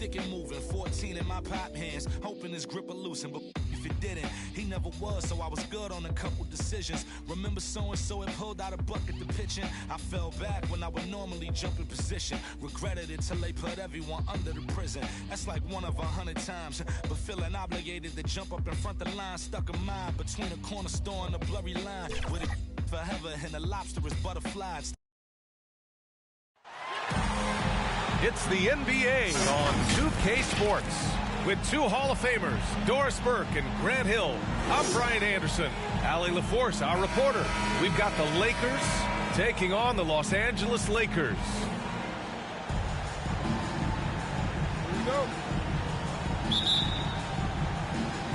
stick it moving. 14 in my pop hands, hoping his grip will loosen. But if it didn't, he never was, so I was good on a couple decisions. Remember so-and-so had pulled out a bucket to pitching. I fell back when I would normally jump in position. Regretted it till they put everyone under the prison. That's like 1 of 100 times. But feeling obligated to jump up in front of the line, stuck a mind between a corner store and a blurry line. With it forever and a lobster's butterflies. It's the NBA on 2K Sports. With 2 Hall of Famers, Doris Burke and Grant Hill. I'm Brian Anderson. Allie LaForce, our reporter. We've got the Lakers taking on the Los Angeles Lakers. Here we go.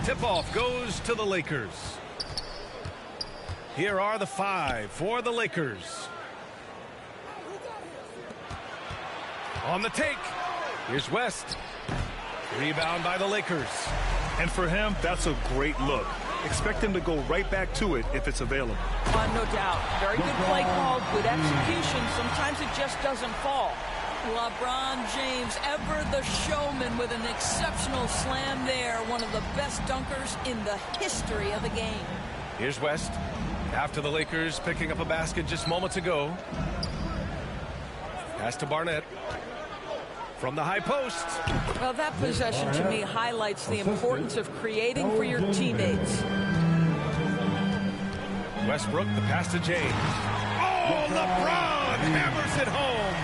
Tip-off goes to the Lakers. Here are the 5 for the Lakers. On the take, here's West. Rebound by the Lakers. And for him, that's a great look. Expect him to go right back to it if it's available. No doubt. Very good play call, good execution. Sometimes it just doesn't fall. LeBron James, ever the showman, with an exceptional slam there. One of the best dunkers in the history of the game. Here's West. After the Lakers picking up a basket just moments ago. Pass to Barnett. From the high post. Well, that possession to me highlights the importance of creating for your teammates. Westbrook, the pass to James. Oh, LeBron hammers it home.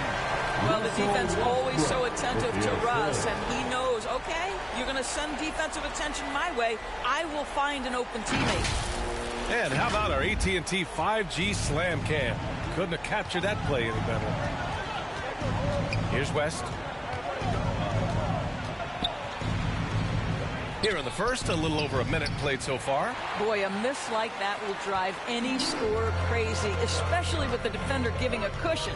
Well, the defense always so attentive to Russ, and he knows, okay, you're going to send defensive attention my way. I will find an open teammate. And how about our AT&T 5G Slam Cam? Couldn't have captured that play any better. Here's West. Here in the first, a little over a minute played so far. Boy, a miss like that will drive any scorer crazy, especially with the defender giving a cushion.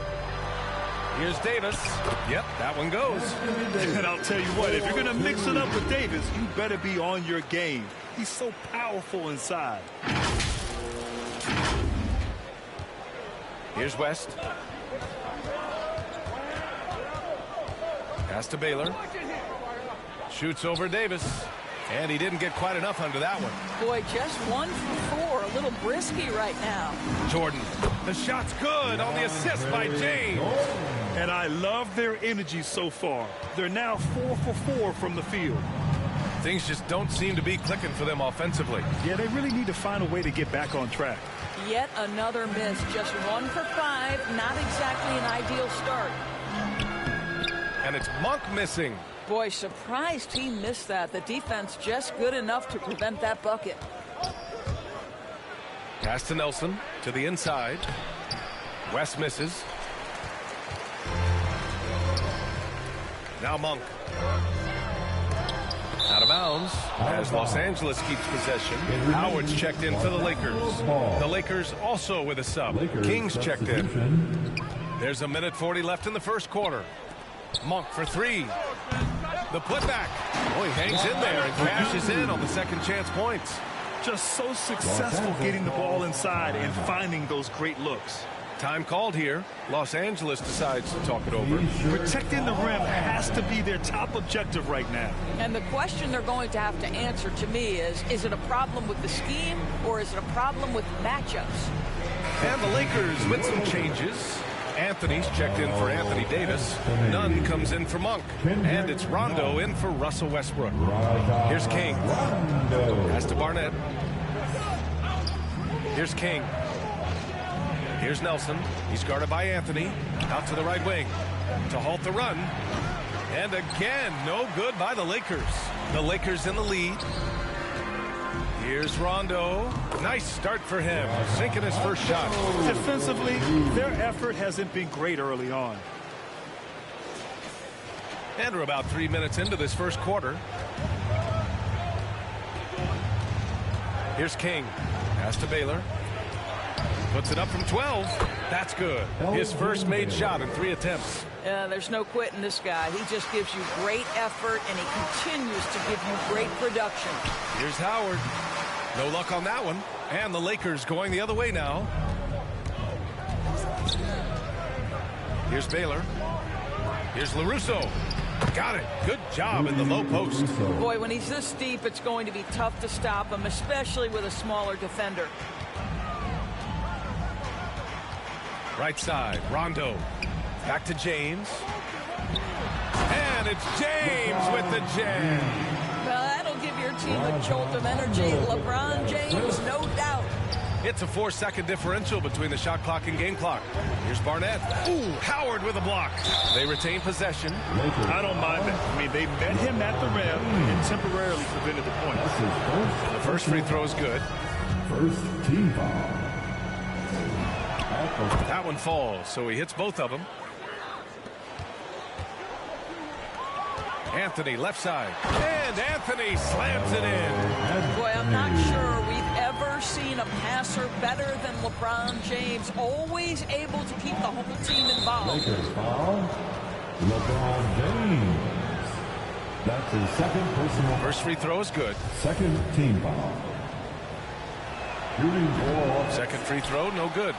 Here's Davis. Yep, that one goes. And I'll tell you what, if you're going to mix it up with Davis, you better be on your game. He's so powerful inside. Here's West. Pass to Baylor. Shoots over Davis. And he didn't get quite enough under that one. Boy, just 1 for 4. A little brisky right now. Jordan. The shot's good on the assist by James. And I love their energy so far. They're now 4 for 4 from the field. Things just don't seem to be clicking for them offensively. Yeah, they really need to find a way to get back on track. Yet another miss. Just 1 for 5. Not exactly an ideal start. And it's Monk missing. Boy, surprised he missed that. The defense just good enough to prevent that bucket. Pass to Nelson to the inside. West misses. Now Monk. Out of bounds as Los Angeles keeps possession. Howard's checked in for the Lakers. The Lakers also with a sub. Kings checked in. There's a minute 40 left in the first quarter. Monk for 3. The putback. Oh, he hangs in there and cashes in on the second chance points. Just so successful getting the ball inside and finding those great looks. Time called here. Los Angeles decides to talk it over. Protecting the rim has to be their top objective right now. And the question they're going to have to answer to me is it a problem with the scheme or is it a problem with matchups? And the Lakers with some changes. Anthony's checked in for Anthony Davis. Nunn comes in for Monk. And it's Rondo in for Russell Westbrook. Here's King. Pass to Barnett. Here's King. Here's Nelson. He's guarded by Anthony. Out to the right wing to halt the run. And again, no good by the Lakers. The Lakers in the lead. Here's Rondo. Nice start for him. Sinking his first shot. Defensively, their effort hasn't been great early on. And we're about 3 minutes into this first quarter. Here's King. Pass to Baylor. Puts it up from 12. That's good. His first made shot in 3 attempts. There's no quitting this guy. He just gives you great effort, and he continues to give you great production. Here's Howard. No luck on that one. And the Lakers going the other way now. Here's Baylor. Here's LaRusso. Got it. Good job in the low post. Boy, when he's this deep, it's going to be tough to stop him, especially with a smaller defender. Right side, Rondo. Back to James. And it's James with the jam. Well, that'll give your team a jolt of energy. LeBron James, no doubt. It's a 4-second differential between the shot clock and game clock. Here's Barnett. Ooh, Howard with a block. They retain possession. I don't mind that. I mean, they met him at the rim and temporarily prevented the point. The first free throw is good. First team foul. That one falls, so he hits both of them. Anthony, left side. And Anthony slams it in. Boy, I'm not sure we've ever seen a passer better than LeBron James. Always able to keep the whole team involved. Lakers foul. LeBron James. That's his second personal. First free throw is good. Second team foul. Shooting ball. Second free throw, no good.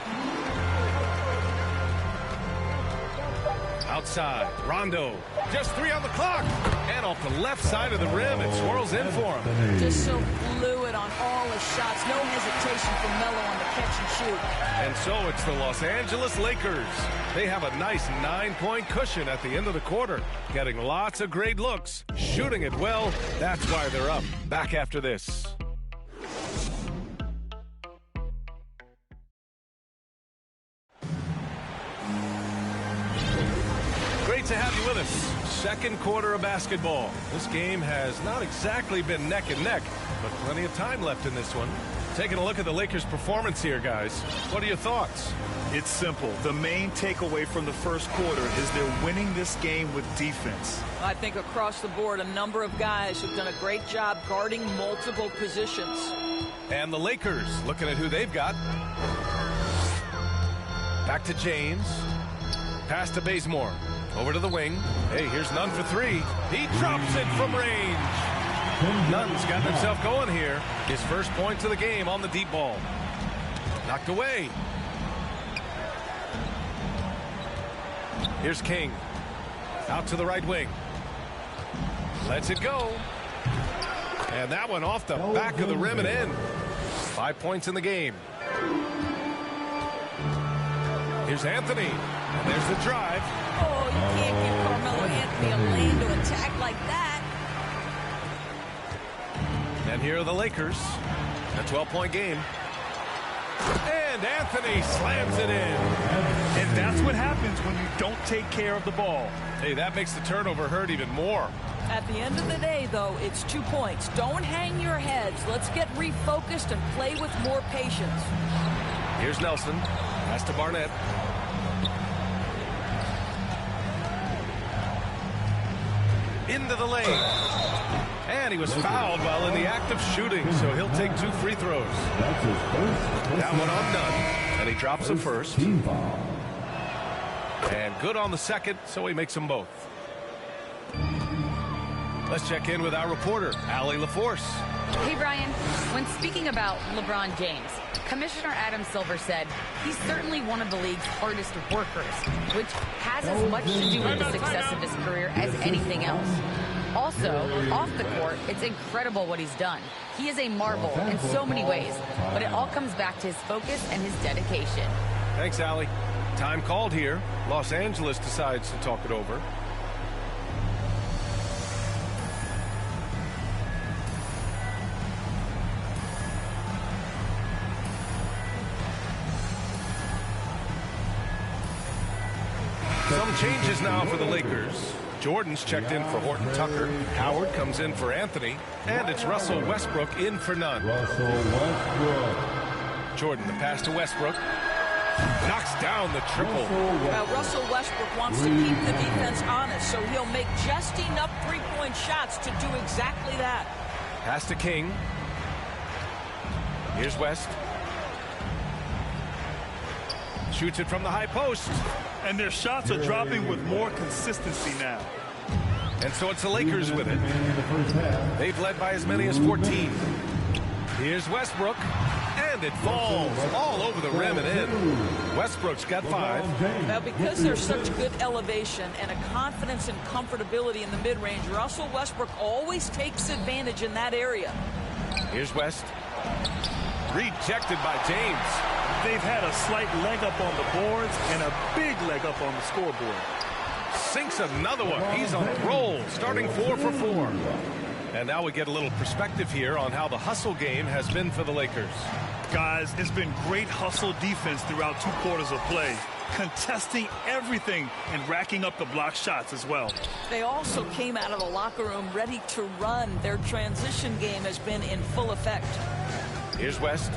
Outside, Rondo. Just 3 on the clock. And off the left side of the rim, it swirls in for him. Just so fluid on all his shots. No hesitation from Melo on the catch and shoot. And so it's the Los Angeles Lakers. They have a nice 9-point cushion at the end of the quarter. Getting lots of great looks. Shooting it well. That's why they're up. Back after this. Great to have you with us. Second quarter of basketball. This game has not exactly been neck and neck, but plenty of time left in this one. Taking a look at the Lakers' performance here, guys. What are your thoughts? It's simple. The main takeaway from the first quarter is they're winning this game with defense. I think across the board, a number of guys who've done a great job guarding multiple positions. And the Lakers, looking at who they've got. Back to James. Pass to Bazemore. Over to the wing. Hey, here's Nunn for 3. He drops it from range. Nunn's got himself going here. His first points of the game on the deep ball. Knocked away. Here's King. Out to the right wing. Lets it go. And that one off the back of the rim and in. 5 points in the game. Here's Anthony. And there's the drive. Oh, you can't give Carmelo Anthony a lane to attack like that. And here are the Lakers. A 12-point game. And Anthony slams it in. And that's what happens when you don't take care of the ball. Hey, that makes the turnover hurt even more. At the end of the day, though, it's 2 points. Don't hang your heads. Let's get refocused and play with more patience. Here's Nelson. Pass to Barnett. Into the lane. And he was fouled while in the act of shooting, so he'll take 2 free throws. That's his first. That one on Nunn. And he drops the first. Team foul. And good on the second, so he makes them both. Let's check in with our reporter, Allie LaForce. Hey, Brian. When speaking about LeBron James, Commissioner Adam Silver said he's certainly one of the league's hardest workers, which has as much to do with the success of his career as anything else. Also, off the court, it's incredible what he's done. He is a marvel in so many ways, but it all comes back to his focus and his dedication. Thanks, Allie. Time called here. Los Angeles decides to talk it over. Some changes now for the Lakers. Jordan's checked in for Horton Tucker. Howard comes in for Anthony. And it's Russell Westbrook in for Nunn. Russell Westbrook. Jordan, the pass to Westbrook. Knocks down the triple. Russell Westbrook wants to keep the defense honest, so he'll make just enough three-point shots to do exactly that. Pass to King. Here's West. Shoots it from the high post. And their shots are dropping with more consistency now. And so it's the Lakers with it. They've led by as many as 14. Here's Westbrook. And And it falls all over the rim and in. Westbrook's got 5. Well, because there's such good elevation and a confidence and comfortability in the mid-range, Russell Westbrook always takes advantage in that area. Here's West. Rejected by James. They've had a slight leg up on the boards and a big leg up on the scoreboard. Sinks another one. He's on a roll, starting 4 for 4. And now we get a little perspective here on how the hustle game has been for the Lakers. Guys, it's been great hustle defense throughout 2 quarters of play, contesting everything and racking up the block shots as well. They also came out of the locker room ready to run. Their transition game has been in full effect. Here's West.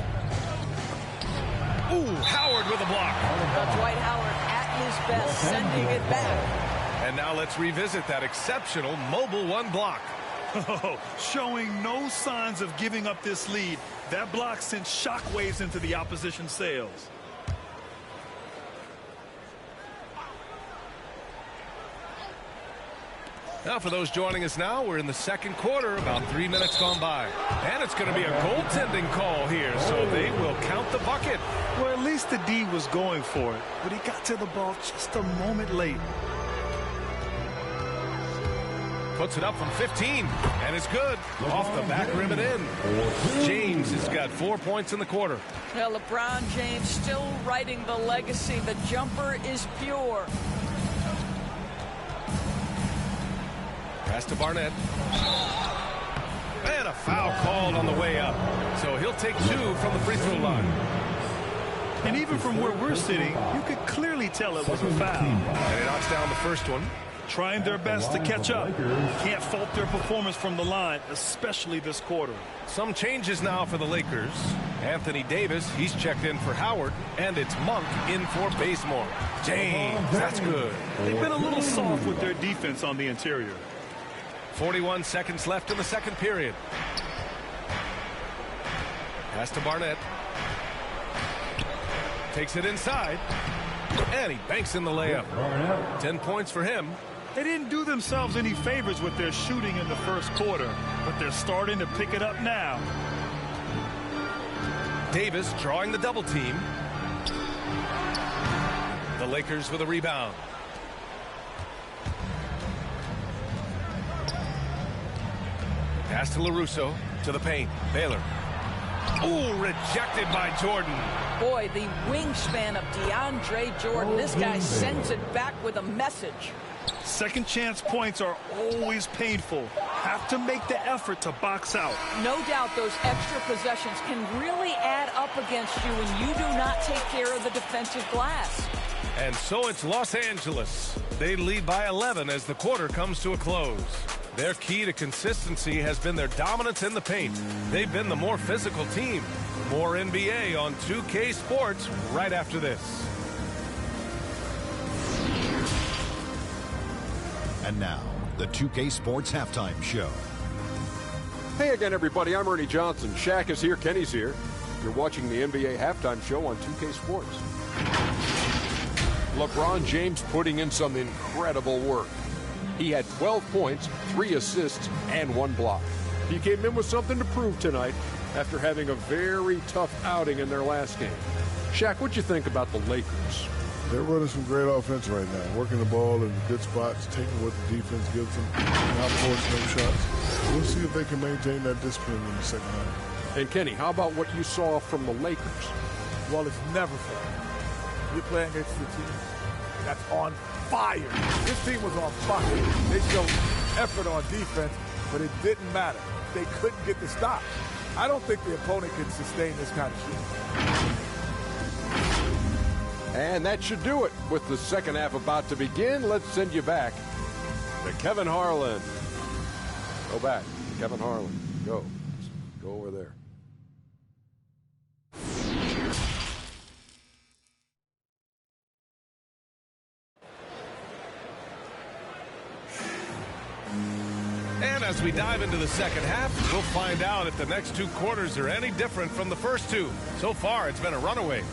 Ooh, Howard with a block. Dwight Howard at his best, sending it back. And now let's revisit that exceptional mobile 1 block. Showing no signs of giving up this lead. That block sent shockwaves into the opposition sails. Now for those joining us now, we're in the second quarter, about 3 minutes gone by. And it's going to be a goaltending call here, so they will count the bucket. Well, at least the D was going for it, but he got to the ball just a moment late. Puts it up from 15, and it's good. Off the back rim and in. James has got 4 points in the quarter. Well, LeBron James still writing the legacy. The jumper is pure. Pass to Barnett. And a foul called on the way up. So he'll take 2 from the free throw line. And even from where we're sitting, you could clearly tell it was a foul. And he knocks down the first one. Trying their best to catch up. Can't fault their performance from the line, especially this quarter. Some changes now for the Lakers. Anthony Davis, he's checked in for Howard, and it's Monk in for Bazemore. James, that's good. They've been a little soft with their defense on the interior. 41 seconds left in the second period. Pass to Barnett. Takes it inside. And he banks in the layup. 10 points for him. They didn't do themselves any favors with their shooting in the first quarter, but they're starting to pick it up now. Davis drawing the double team. The Lakers with a rebound. Pass to LaRusso to the paint. Baylor. Ooh, rejected by Jordan. Boy, the wingspan of DeAndre Jordan. This guy sends it back with a message. Second chance points are always painful. Have to make the effort to box out. No doubt those extra possessions can really add up against you when you do not take care of the defensive glass. And so it's Los Angeles. They lead by 11 as the quarter comes to a close. Their key to consistency has been their dominance in the paint. They've been the more physical team. More NBA on 2K Sports right after this. And now, the 2K Sports Halftime Show. Hey again, everybody. I'm Ernie Johnson. Shaq is here. Kenny's here. You're watching the NBA Halftime Show on 2K Sports. LeBron James putting in some incredible work. He had 12 points, 3 assists, and 1 block. He came in with something to prove tonight after having a very tough outing in their last game. Shaq, what'd you think about the Lakers? They're running some great offense right now, working the ball in good spots, taking what the defense gives them, not forcing them shots. We'll see if they can maintain that discipline in the second half. And Kenny, how about what you saw from the Lakers? Well, it's never fun. You're playing against a team that's on fire. This team was on fire. They showed effort on defense, but it didn't matter. They couldn't get the stop. I don't think the opponent can sustain this kind of shooting. And that should do it. With the second half about to begin, let's send you back to Kevin Harlan. Go back to Kevin Harlan. Go. Go over there. And as we dive into the second half, we'll find out if the next 2 quarters are any different from the first 2. So far, it's been a runaway.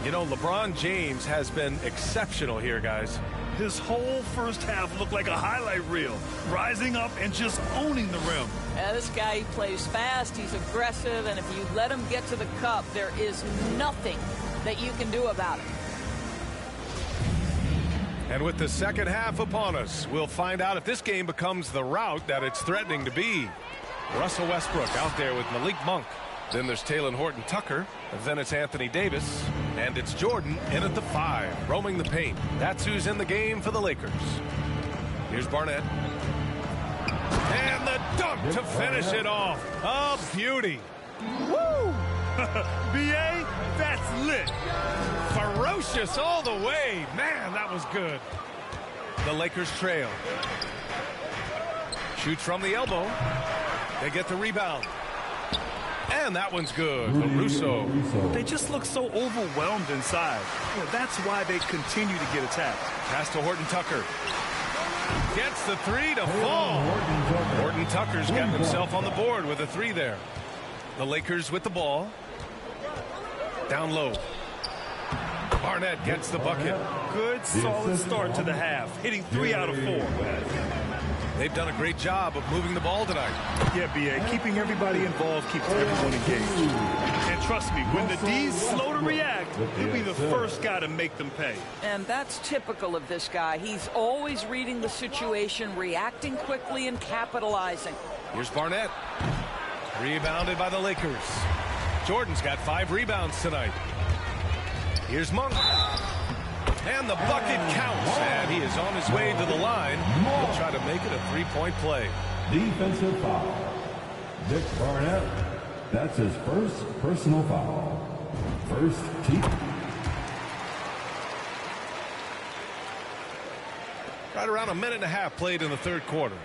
You know, LeBron James has been exceptional here, guys. His whole first half looked like a highlight reel, rising up and just owning the rim. Yeah, this guy, he plays fast, he's aggressive, and if you let him get to the cup, there is nothing that you can do about it. And with the second half upon us, we'll find out if this game becomes the rout that it's threatening to be. Russell Westbrook out there with Malik Monk. Then there's Talen Horton-Tucker. Then it's Anthony Davis. And it's Jordan in at the 5, roaming the paint. That's who's in the game for the Lakers. Here's Barnett. And the dunk to finish it off. A beauty. Woo! B.A., that's lit. Ferocious all the way. Man, that was good. The Lakers trail. Shoots from the elbow. They get the rebound. And that one's good. LaRusso. They just look so overwhelmed inside. You know, that's why they continue to get attacked. Pass to Horton-Tucker. Gets the 3 to fall. Horton-Tucker's got himself on the board with a 3 there. The Lakers with the ball. Down low. Barnett gets the bucket. Good, solid start to the half, hitting 3 out of 4. They've done a great job of moving the ball tonight. Yeah, B.A., keeping everybody involved keeps everyone engaged. And trust me, when the D's slow to react, he'll be the first guy to make them pay. And that's typical of this guy. He's always reading the situation, reacting quickly, and capitalizing. Here's Barnett. Rebounded by the Lakers. Jordan's got 5 rebounds tonight. Here's Monk. And the bucket counts. And he is on his way to the line. He'll try to make it a 3-point play. Defensive foul. Dick Barnett. That's his first personal foul. First team. Right around a minute and a half played in the third quarter.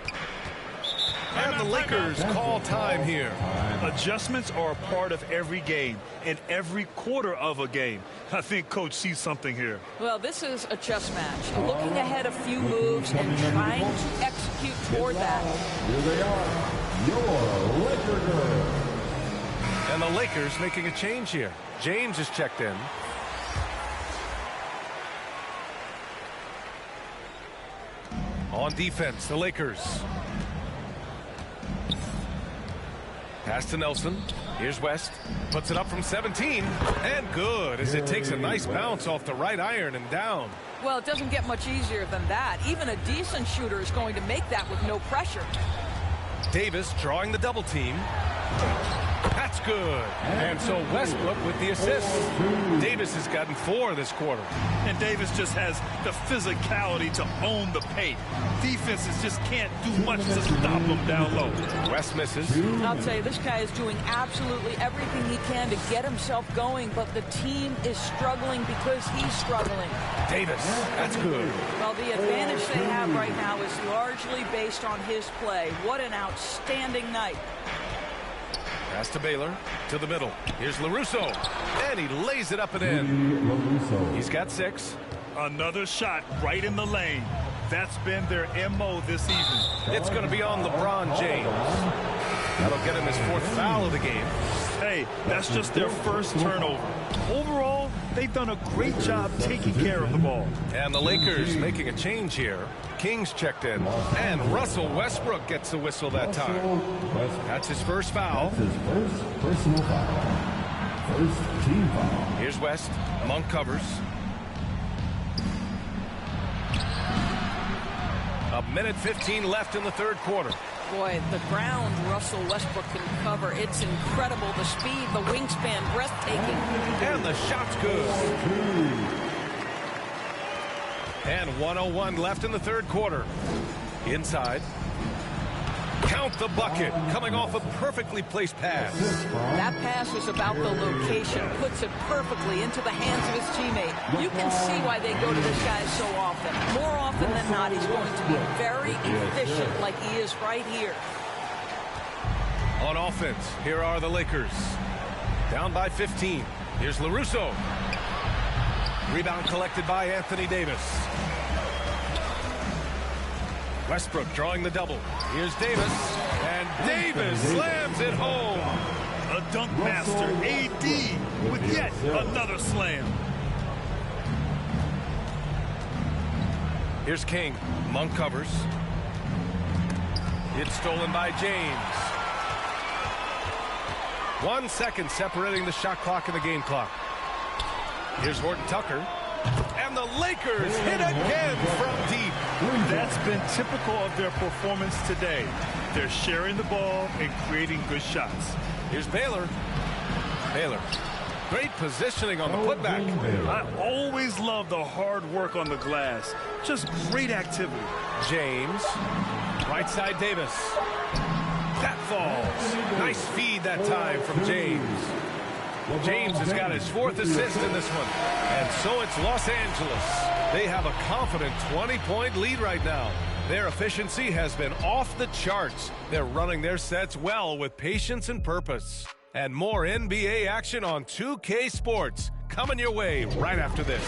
And the Lakers call time here. Adjustments are a part of every game and every quarter of a game. I think Coach sees something here. Well, this is a chess match. Looking ahead a few moves and trying to execute toward that. Here they are, your Laker girls. And the Lakers making a change here. James is checked in. On defense, the Lakers. Pass to Nelson. Here's West. Puts it up from 17. And good as it takes a nice bounce off the right iron and down. Well, it doesn't get much easier than that. Even a decent shooter is going to make that with no pressure. Davis drawing the double team. That's good. And so Westbrook with the assist. Davis has gotten 4 this quarter. And Davis just has the physicality to own the paint. Defenses just can't do much to stop him down low. West misses. I'll tell you, this guy is doing absolutely everything he can to get himself going, but the team is struggling because he's struggling. Davis, that's good. Well, the advantage they have right now is largely based on his play. What an outstanding night. Pass to Baylor, to the middle. Here's LaRusso, and he lays it up and in. He's got 6. Another shot right in the lane. That's been their MO this season. It's going to be on LeBron James. That'll get him his 4th foul of the game. Hey, that's just their first turnover. Overall, they've done a great job taking care of the ball. And the Lakers making a change here. Kings checked in. And Russell Westbrook gets the whistle that time. That's his first foul. That's his first personal foul. First team foul. Here's West. Monk covers. A minute 15 left in the third quarter. Boy, the ground Russell Westbrook can cover, it's incredible. The speed, the wingspan, breathtaking. And the shot's good. And 1:01 left in the third quarter. Inside. Count the bucket. Coming off a perfectly placed pass. That pass was about the location. Puts it perfectly into the hands of his teammate. You can see why they go to this guy so often. More often than not, he's going to be very efficient like he is right here. On offense, here are the Lakers. Down by 15. Here's LaRusso. Rebound collected by Anthony Davis. Westbrook drawing the double. Here's Davis. And Davis slams it home. A dunk master, AD, with yet another slam. Here's King. Monk covers. It's stolen by James. 1 second separating the shot clock and the game clock. Here's Horton Tucker. And the Lakers hit again from deep. That's been typical of their performance today. They're sharing the ball and creating good shots. Here's Baylor. Baylor. Great positioning on the putback. I always love the hard work on the glass. Just great activity. James. Right side Davis. That falls. Nice feed that time from James. James has got his 4th assist in this one. And so it's Los Angeles. They have a confident 20-point lead right now. Their efficiency has been off the charts. They're running their sets well with patience and purpose. And more NBA action on 2K Sports coming your way right after this.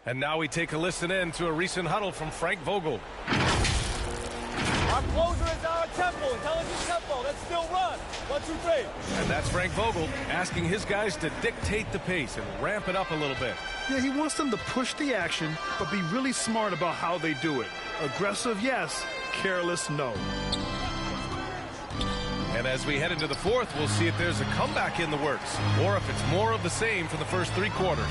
And now we take a listen in to a recent huddle from Frank Vogel. Our closer is our tempo, intelligent tempo. Let's still run. 1, 2, 3. And that's Frank Vogel asking his guys to dictate the pace and ramp it up a little bit. Yeah, he wants them to push the action, but be really smart about how they do it. Aggressive, yes. Careless, no. And as we head into the 4th, we'll see if there's a comeback in the works or if it's more of the same for the first 3 quarters.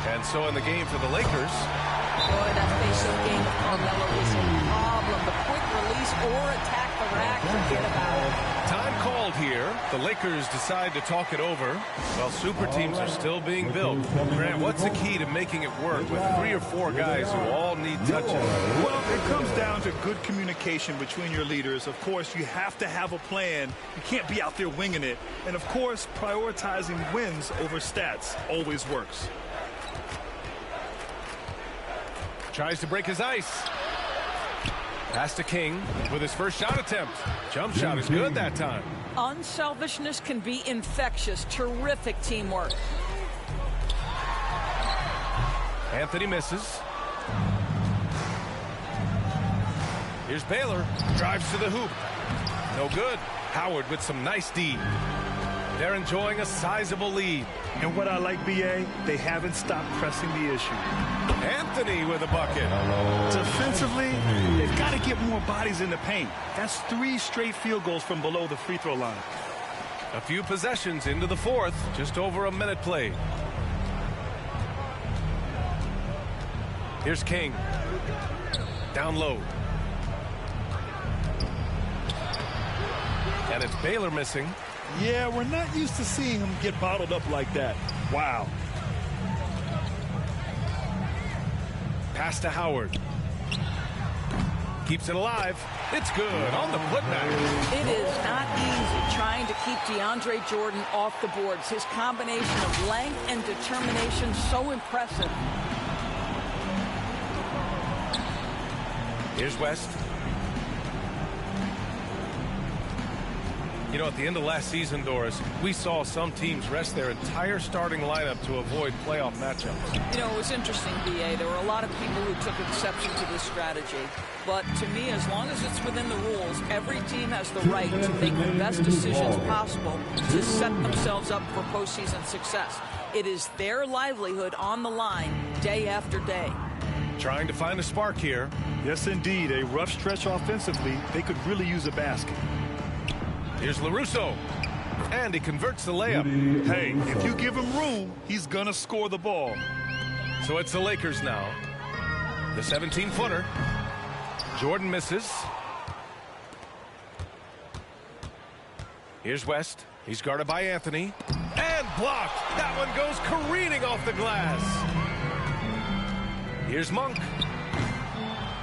And so in the game for the Lakers. Boy, that facial game of Carmelo is a problem. The quick release or attack the rack, forget about it. Time called here. The Lakers decide to talk it over while super teams are still being built. Grant, what's the key to making it work with 3 or 4 guys who all need touches? Well, it comes down to good communication between your leaders. Of course, you have to have a plan. You can't be out there winging it. And of course, prioritizing wins over stats always works. Tries to break his ice. Pass to King with his first shot attempt. Jump shot is good that time. Unselfishness can be infectious. Terrific teamwork. Anthony misses. Here's Baylor. Drives to the hoop. No good. Howard with some nice D. They're enjoying a sizable lead. And what I like, BA, they haven't stopped pressing the issue. Anthony with a bucket. Defensively, they've got to get more bodies in the paint. That's 3 straight field goals from below the free throw line. A few possessions into the 4th, just over a minute played. Here's King. Down low. And it's Baylor missing. Yeah, we're not used to seeing him get bottled up like that. Wow. Pass to Howard. Keeps it alive. It's good on the putback. It is not easy trying to keep DeAndre Jordan off the boards. His combination of length and determination so impressive. Here's West. You know, at the end of last season, Doris, we saw some teams rest their entire starting lineup to avoid playoff matchups. You know, it was interesting, BA. There were a lot of people who took exception to this strategy. But to me, as long as it's within the rules, every team has the right to make the best decisions possible to set themselves up for postseason success. It is their livelihood on the line day after day. Trying to find a spark here. Yes, indeed. A rough stretch offensively. They could really use a basket. Here's LaRusso. And he converts the layup. Hey, if you give him room, he's going to score the ball. So it's the Lakers now. The 17-footer. Jordan misses. Here's West. He's guarded by Anthony. And blocked. That one goes careening off the glass. Here's Monk.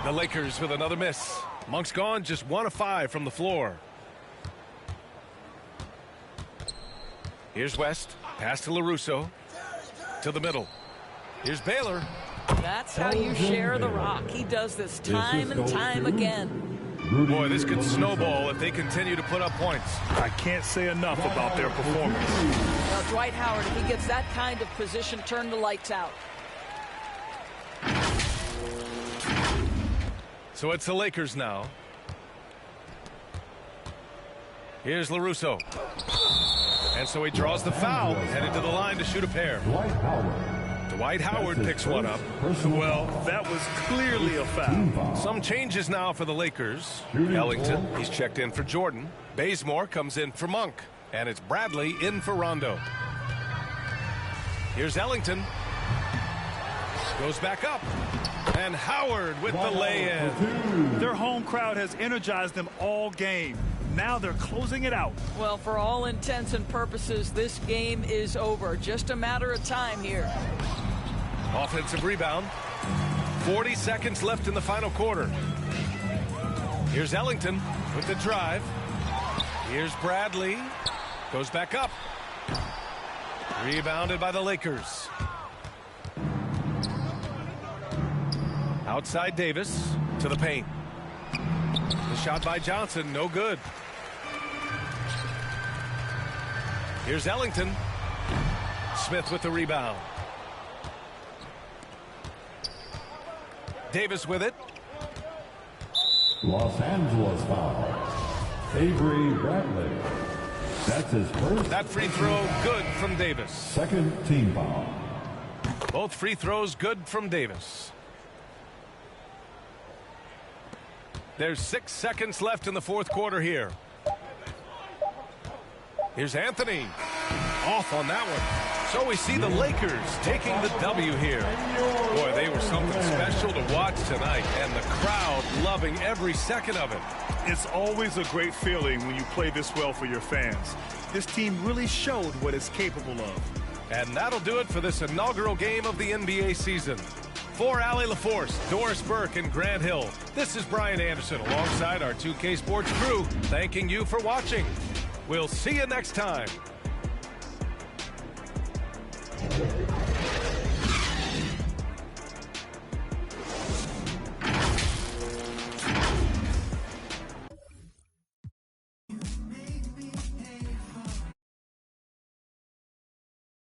The Lakers with another miss. Monk's gone just 1 of 5 from the floor. Here's West. Pass to LaRusso. To the middle. Here's Baylor. That's how you share the rock. He does this time and time again. Boy, this could snowball if they continue to put up points. I can't say enough about their performance. Well, Dwight Howard, if he gets that kind of position, turn the lights out. So it's the Lakers now. Here's LaRusso. And so he draws the foul, headed to the line to shoot a pair. Dwight Howard picks one up. Well, that was clearly a foul. Some changes now for the Lakers. Ellington, he's checked in for Jordan. Bazemore comes in for Monk. And it's Bradley in for Rondo. Here's Ellington. Goes back up. And Howard with the lay-in. Their home crowd has energized them all game. Now they're closing it out. Well, for all intents and purposes, this game is over. Just a matter of time here. Offensive rebound. 40 seconds left in the final quarter. Here's Ellington with the drive. Here's Bradley. Goes back up. Rebounded by the Lakers. Outside Davis to the paint. The shot by Johnson, no good. Here's Ellington. Smith with the rebound. Davis with it. Los Angeles foul. Avery Bradley. That's his first. That free throw good from Davis. Second team foul. Both free throws good from Davis. There's 6 seconds left in the fourth quarter here. Here's Anthony. Off on that one. So we see the Lakers taking the W here. Boy, they were something special to watch tonight, and the crowd loving every second of it. It's always a great feeling when you play this well for your fans. This team really showed what it's capable of. And that'll do it for this inaugural game of the NBA season. For Allie LaForce, Doris Burke, and Grant Hill, this is Brian Anderson alongside our 2K Sports crew, thanking you for watching. We'll see you next time.